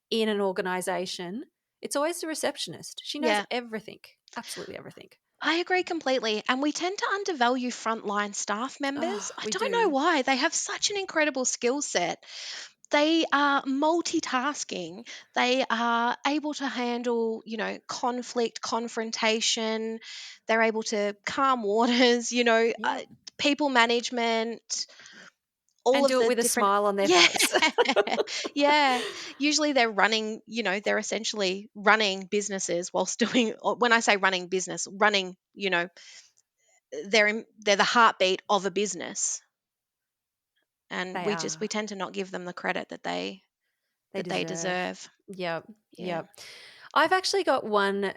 in an organization, it's always the receptionist. She knows yeah. everything, absolutely everything. I agree completely. And we tend to undervalue frontline staff members. Oh, I we don't know do. why. They have such an incredible skill set. They are multitasking. They are able to handle, conflict, confrontation. They're able to calm waters, Yep. people management, all And of do it the with a different. smile on their Yeah. face. Yeah. Usually they're running, they're essentially running businesses whilst doing, or when I say running business, running, they're the heartbeat of a business, and They we are. tend to not give them the credit that they They deserve. deserve. Yep. Yeah. Yep. I've actually got one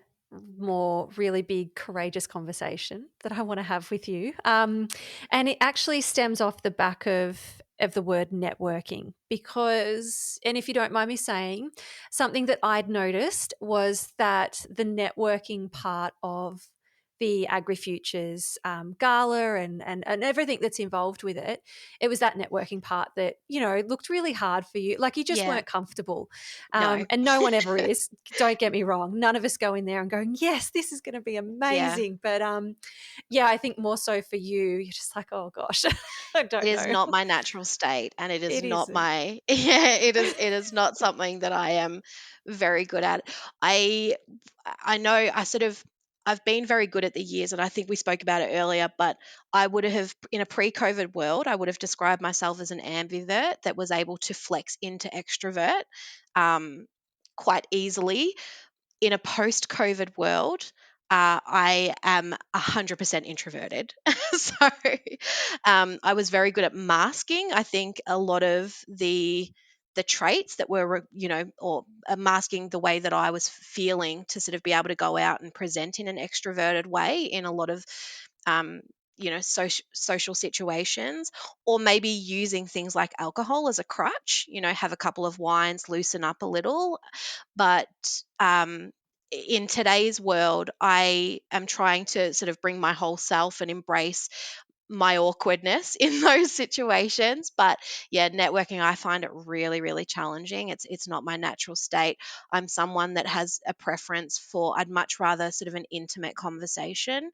more really big, courageous conversation that I want to have with you. And it actually stems off the back of the word networking because, and if you don't mind me saying, something that I'd noticed was that the networking part of the AgriFutures gala and everything that's involved with it, it was that networking part that, looked really hard for you. Like you just Yeah. weren't comfortable. No. And no one ever is. Don't get me wrong. None of us go in there and going, yes, this is going to be Yeah. amazing. But yeah, I think more so for you, you're just like, oh gosh, I It don't is know. not my natural state, and it is It not isn't. my yeah, it is not something that I am very good at. I I know I sort of I've been very good at the years, and I think we spoke about it earlier, but I would have, in a pre-COVID world, I would have described myself as an ambivert that was able to flex into extrovert um, quite easily. In a post-COVID world, I am 100% introverted. So I was very good at masking. I think a lot of the traits that were, or masking the way that I was feeling to sort of be able to go out and present in an extroverted way in a lot of um, social situations, or maybe using things like alcohol as a crutch, have a couple of wines, loosen up a little. But in today's world, I am trying to sort of bring my whole self and embrace my awkwardness in those situations. But yeah, networking, I find it really, really challenging. It's not my natural state. I'm someone that has a preference for, I'd much rather sort of an intimate conversation.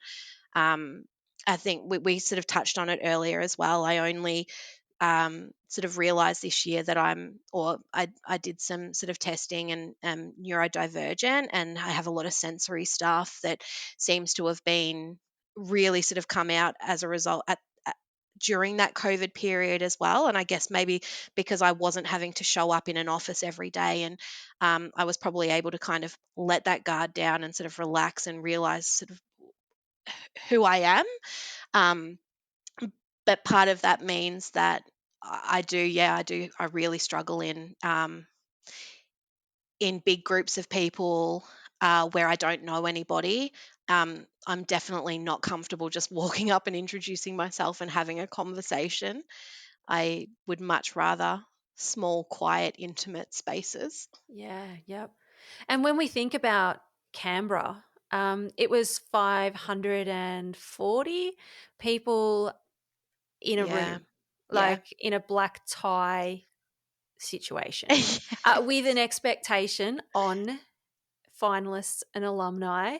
um, I think we sort of touched on it earlier as well. I only sort of realized this year that I did some sort of testing and neurodivergent, and I have a lot of sensory stuff that seems to have been really sort of come out as a result during that COVID period as well. And I guess maybe because I wasn't having to show up in an office every day, and I was probably able to kind of let that guard down and sort of relax and realize sort of who I am. Um, but part of that means that I really struggle in big groups of people where I don't know anybody. I'm definitely not comfortable just walking up and introducing myself and having a conversation. I would much rather small, quiet, intimate spaces. Yeah, yep. And when we think about Canberra, it was 540 people in a Yeah, room, yeah. like in a black tie situation, with an expectation on finalists and alumni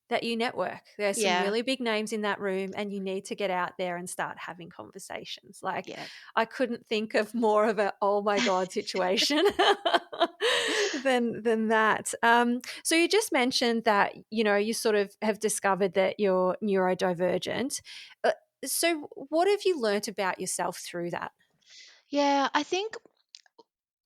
that you network. There's some Yeah, really big names in that room, and you need to get out there and start having conversations. Like, yeah. I couldn't think of more of a oh my god situation than that. So you just mentioned that you sort of have discovered that you're neurodivergent. Uh, so what have you learnt about yourself through that? Yeah, I think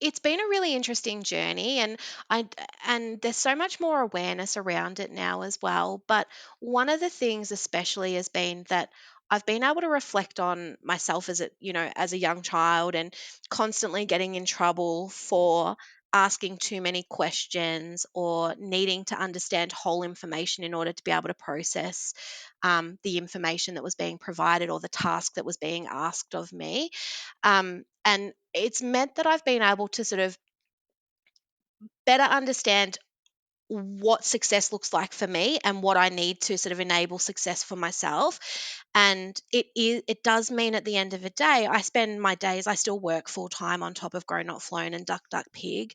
it's been a really interesting journey, and I and there's so much more awareness around it now as well. But one of the things especially has been that I've been able to reflect on myself as a young child, and constantly getting in trouble for asking too many questions or needing to understand whole information in order to be able to process the information that was being provided or the task that was being asked of me. And it's meant that I've been able to sort of better understand what success looks like for me and what I need to sort of enable success for myself. And it does mean at the end of the day, I spend my days, I still work full time on top of Grow Not Flown and Duck Duck Pig.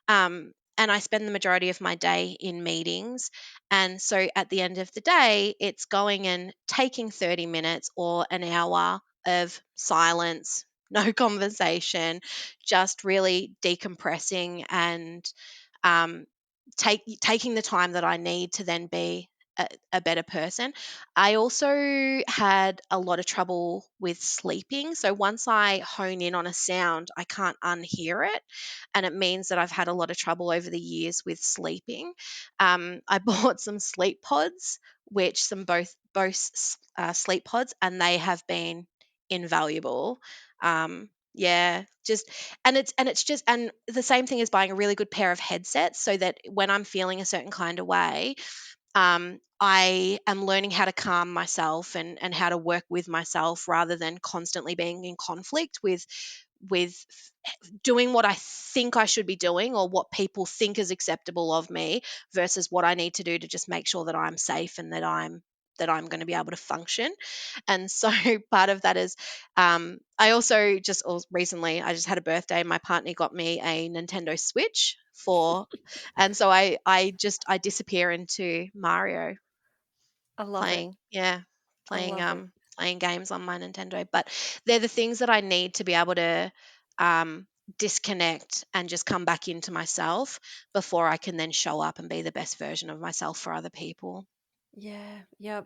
And I spend the majority of my day in meetings. And so at the end of the day, it's going and taking 30 minutes or an hour of silence, no conversation, just really decompressing and um, taking the time that I need to then be a better person. I also had a lot of trouble with sleeping. So once I hone in on a sound, I can't unhear it. And it means that I've had a lot of trouble over the years with sleeping. I bought some sleep pods, which some both sleep pods, and they have been invaluable. Yeah, just and it's just and the same thing as buying a really good pair of headsets, so that when I'm feeling a certain kind of way, I am learning how to calm myself and how to work with myself rather than constantly being in conflict with doing what I think I should be doing or what people think is acceptable of me versus what I need to do to just make sure that I'm safe and that I'm going to be able to function. And so part of that is I also recently I just had a birthday. My partner got me a Nintendo Switch for, and so I disappear into Mario I love it. playing, yeah, I playing love it. playing games on my Nintendo. But they're the things that I need to be able to um disconnect and just come back into myself before I can then show up and be the best version of myself for other people. Yeah, yeah.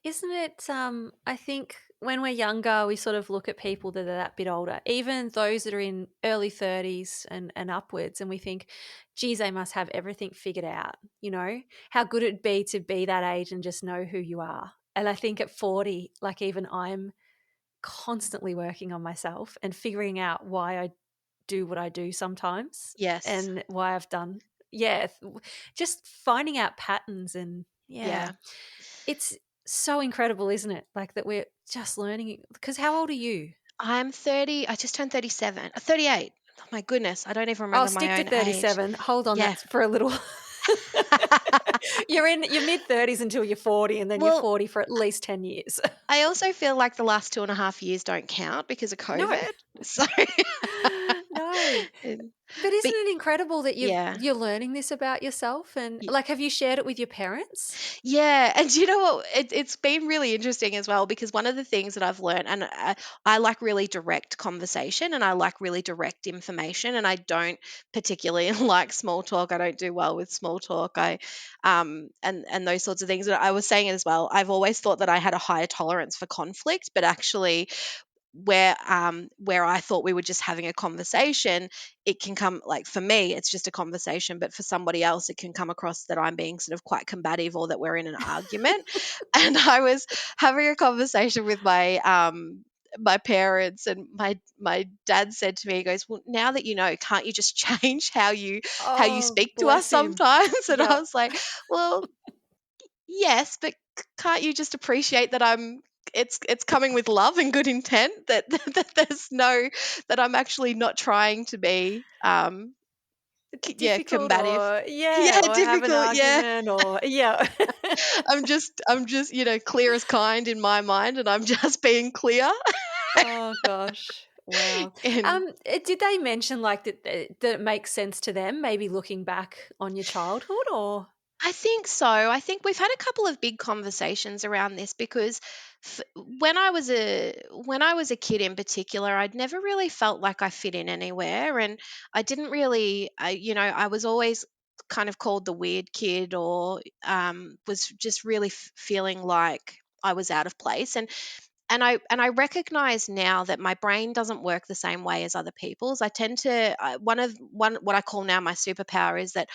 Isn't it, I think when we're younger, we sort of look at people that are that bit older, even those that are in early 30s and upwards, and we think, geez, they must have everything figured out, how good it'd be that age and just know who you are. And I think at 40, like even I'm constantly working on myself and figuring out why I do what I do sometimes Yes. and why I've done, yeah, just finding out patterns and yeah. Yeah. It's so incredible, isn't it? Like that we're just learning. Because how old are you? I'm 30. I just turned 37. 38. Oh my goodness. I don't even I'll remember stick my to own age. 37. Hold on, Yeah. that's for a little. You're in your mid 30s until you're 40, and then you're Well, 40 for at least 10 years. I also feel like the last 2.5 years don't count because of No, COVID. So, no. and- But isn't but it incredible that yeah. you're learning this about yourself? And like, have you shared it with your parents? Yeah, and you know what? It's been really interesting as well because one of the things that I've learned, and I like really direct conversation and I like really direct information, and I don't particularly like small talk. I don't do well with small talk. And those sorts of things. But I was saying as well. I've always thought that I had a higher tolerance for conflict, but actually where I thought we were just having a conversation, it can come, like, for me it's just a conversation, but for somebody else it can come across that I'm being sort of quite combative or that we're in an argument. And I was having a conversation with my parents, and my dad said to me, he goes, well, now that you know, can't you just change how you Oh, speak to us bless him. sometimes? And I Yep. was like, well, yes, but can't you just appreciate that it's coming with love and good intent, that that there's no, that I'm actually not trying to be yeah, Difficult combative. or, Yeah, yeah, or have an difficult, yeah. argument or, yeah. I'm just, clear as kind in my mind, and I'm just being clear. Oh gosh. Wow. And Did they mention like that it makes sense to them, maybe looking back on your childhood or? I think so. I think we've had a couple of big conversations around this because when I was a kid in particular, I'd never really felt like I fit in anywhere, and I didn't really, I was always kind of called the weird kid, or was just really feeling like I was out of place. And I recognize now that my brain doesn't work the same way as other people's. I tend to, one what I call now my superpower is that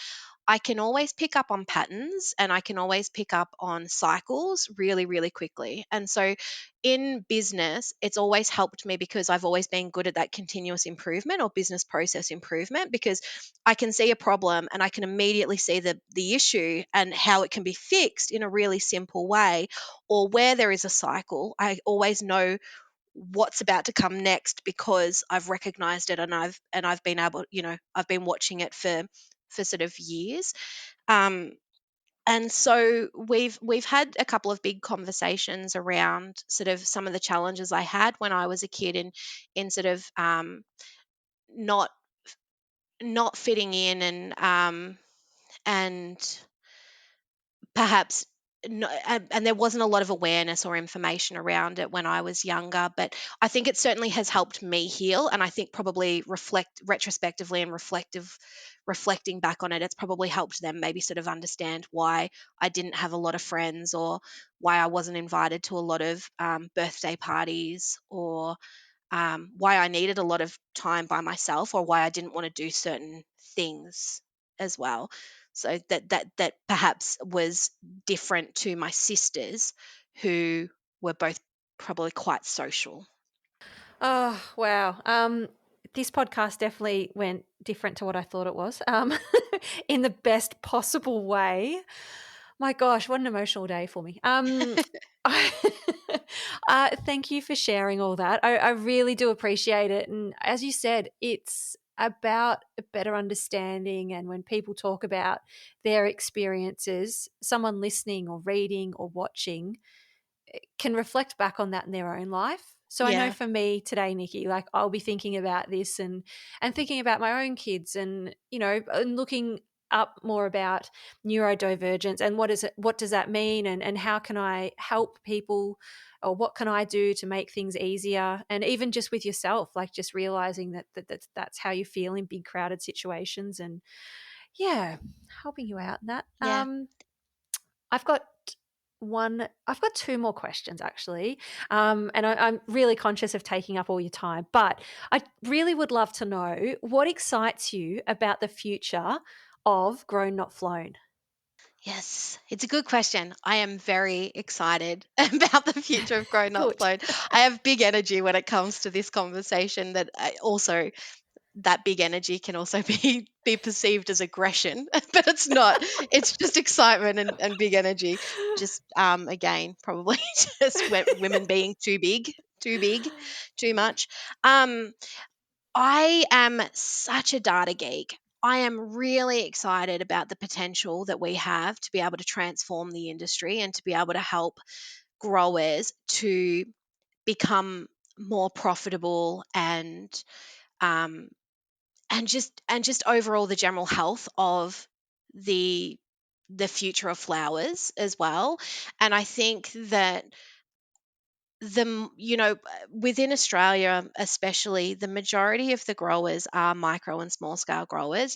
I can always pick up on patterns and I can always pick up on cycles really, really quickly. And so in business, it's always helped me because I've always been good at that continuous improvement or business process improvement, because I can see a problem and I can immediately see the issue and how it can be fixed in a really simple way. Or where there is a cycle, I always know what's about to come next because I've recognized it, and I've been able, I've been watching it for sort of years. Um, and so we've had a couple of big conversations around sort of some of the challenges I had when I was a kid, in sort of not not fitting in, and perhaps no, and there wasn't a lot of awareness or information around it when I was younger, but I think it certainly has helped me heal, and I think probably reflect retrospectively and reflecting back on it, it's probably helped them maybe sort of understand why I didn't have a lot of friends, or why I wasn't invited to a lot of birthday parties, or why I needed a lot of time by myself, or why I didn't want to do certain things as well. So that perhaps was different to my sisters, who were both probably quite social. Oh, wow. This podcast definitely went different to what I thought it was, in the best possible way. My gosh, what an emotional day for me. I, thank you for sharing all that. I really do appreciate it. And as you said, it's about a better understanding. And when people talk about their experiences, someone listening or reading or watching can reflect back on that in their own life. So I know Yeah, for me today, Nikki, like I'll be thinking about this and thinking about my own kids and and looking up more about neurodivergence and what does that mean and how can I help people or what can I do to make things easier, and even just with yourself, like just realizing that's how you feel in big crowded situations, and yeah, helping you out in that. yeah. I've got I've got two more questions actually. And I'm really conscious of taking up all your time, but I really would love to know what excites you about the future of Grown Not Flown. Yes, it's a good question. I am very excited about the future of Grown Not Good. Flown. I have big energy when it comes to this conversation. That big energy can also be perceived as aggression, but it's not. It's just excitement and big energy. Just again, probably just women being too big, too much. Um, I am such a data geek. I am really excited about the potential that we have to be able to transform the industry and to be able to help growers to become more profitable um, and just overall the general health of the the future of flowers as well. And I think that within Australia especially, the majority of the growers are micro and small scale growers.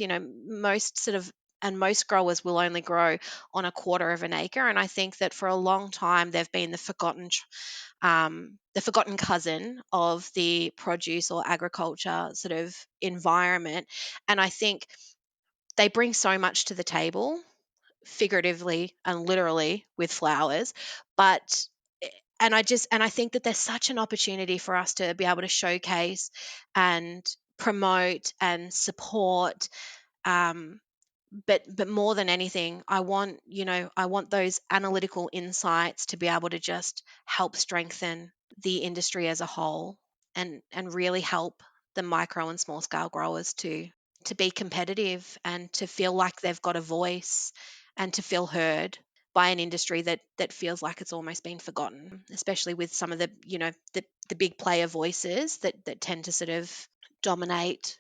Most growers will only grow on a quarter of an acre, and I think that for a long time they've been the forgotten cousin of the produce or agriculture sort of environment. And I think they bring so much to the table, figuratively and literally, with flowers. But and I think that there's such an opportunity for us to be able to showcase and promote and support. Um, but more than anything, I want those analytical insights to be able to just help strengthen the industry as a whole, and really help the micro and small scale growers to be competitive and to feel like they've got a voice and to feel heard by an industry that feels like it's almost been forgotten, especially with some of the big player voices that tend to sort of dominate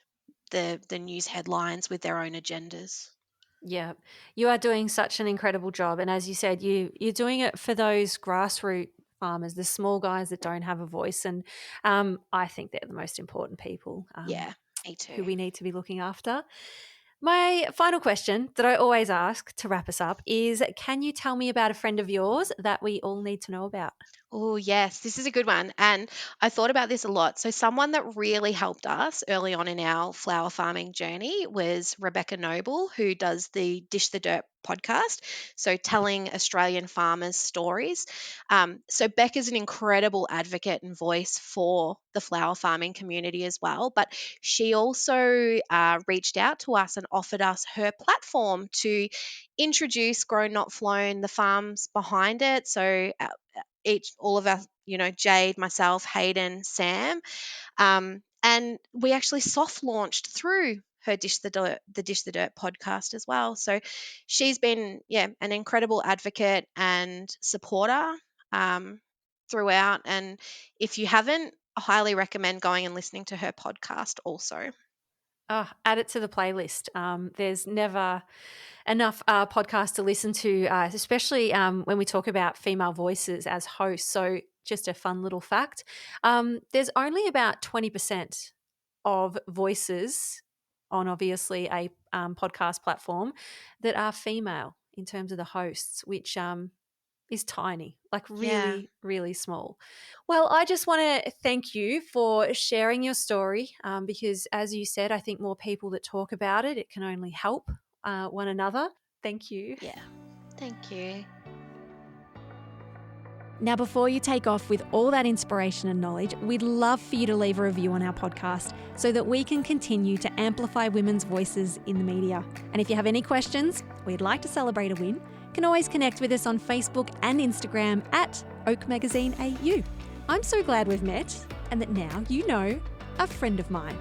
the news headlines with their own agendas. Yeah, you are doing such an incredible job, and as you said, you're doing it for those grassroots farmers, the small guys that don't have a voice, and I think they're the most important people Yeah, me who too. we need to be looking after. My final question that I always ask to wrap us up is: can you tell me about a friend of yours that we all need to know about? Oh, yes, this is a good one. And I thought about this a lot. So, someone that really helped us early on in our flower farming journey was Rebecca Noble, who does the Dish the Dirt podcast. So, telling Australian farmers' stories. So, Beck is an incredible advocate and voice for the flower farming community as well. But she also reached out to us and offered us her platform to introduce Grown Not Flown, the farms behind it. So, all of us, Jade, myself, Hayden, Sam, and we actually soft launched through her Dish the Dirt podcast as well. So she's been, an incredible advocate and supporter throughout. And if you haven't, I highly recommend going and listening to her podcast also. Oh, add it to the playlist. There's never enough podcasts to listen to, especially when we talk about female voices as hosts. So, just a fun little fact: there's only about 20% of voices on obviously a podcast platform that are female in terms of the hosts, which is tiny, like Yeah. really, really small. Well, I just want to thank you for sharing your story because, as you said, I think more people that talk about it, it can only help one another. Thank you. Yeah. Thank you. Now, before you take off with all that inspiration and knowledge, we'd love for you to leave a review on our podcast so that we can continue to amplify women's voices in the media. And if you have any questions, we'd like to celebrate a win, you can always connect with us on Facebook and Instagram at Oak Magazine AU. I'm so glad we've met and that now you know a friend of mine.